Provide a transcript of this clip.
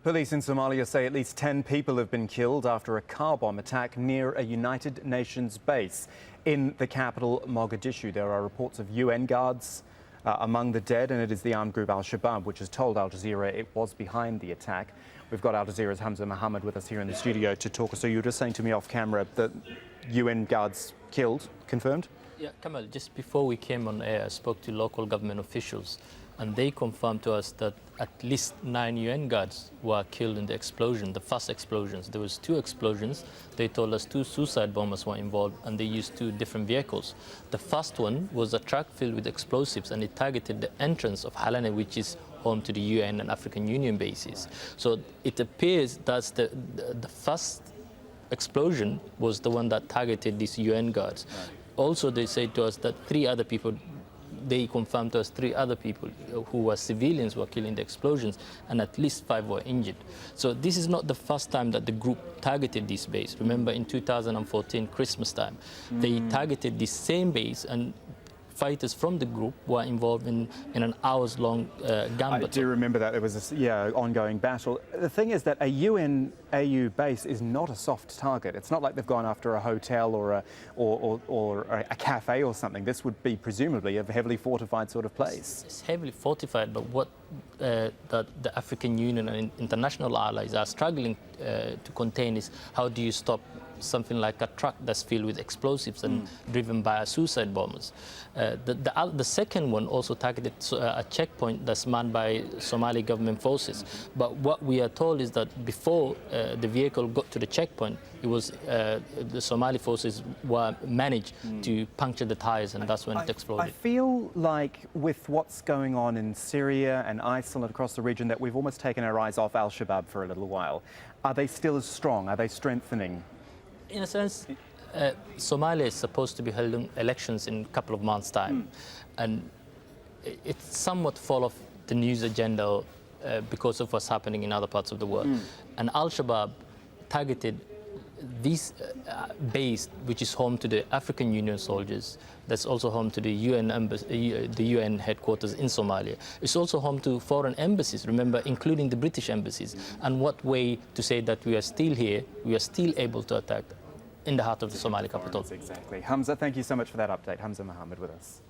Police in Somalia say at least 10 people have been killed after a car bomb attack near a United Nations base in the capital, Mogadishu. There are reports of UN guards among the dead, and it is the armed group Al-Shabab which has told Al Jazeera it was behind the attack. We've got Al Jazeera's Hamza Mohamed with us here in the studio to talk. So you were just saying to me off camera that UN guards killed, confirmed? Yeah, Kamal, just before we came on air, I spoke to local government officials, and they confirmed to us that at least 9 UN guards were killed in the explosion, the first explosions. There was 2 explosions. They told us 2 suicide bombers were involved, and they used 2 different vehicles. The first one was a truck filled with explosives, and it targeted the entrance of LADEN, which is home to the UN and African Union bases. So it appears that the first explosion was the one that targeted these UN guards. Right. Also, they said to us that 3 other people, they confirmed to us 3 other people who were civilians were killed in the explosions, and at least 5 were injured. So this is not the first time that the group targeted this base. Remember, in 2014, Christmas time, they targeted this same base, and fighters from the group were involved in an hours-long gun battle. I do remember that. There was a ongoing battle. The thing is that a UN AU base is not a soft target. It's not like they've gone after a hotel or a cafe or something. This would be presumably a heavily fortified sort of place. It's heavily fortified, but what that the African Union and international allies are struggling to contain is how do you stop something like a truck that's filled with explosives and driven by suicide bombers. The second one also targeted a checkpoint that's manned by Somali government forces. But what we are told is that before the vehicle got to the checkpoint, it was the Somali forces were managed to puncture the tires, and that's when it exploded. I feel like with what's going on in Syria and ISIL and across the region that we've almost taken our eyes off Al-Shabab for a little while. Are they still as strong? Are they strengthening? In a sense, Somalia is supposed to be holding elections in a couple of months' time, and it's somewhat fall off the news agenda because of what's happening in other parts of the world. And Al-Shabaab targeted this base, which is home to the African Union soldiers, that's also home to the UN embassy, the UN headquarters in Somalia. It's also home to foreign embassies, remember, including the British embassies. And what way to say that we are still here, we are still able to attack in the heart of the Somali capital. Exactly. Hamza, thank you so much for that update. Hamza Mohamed with us.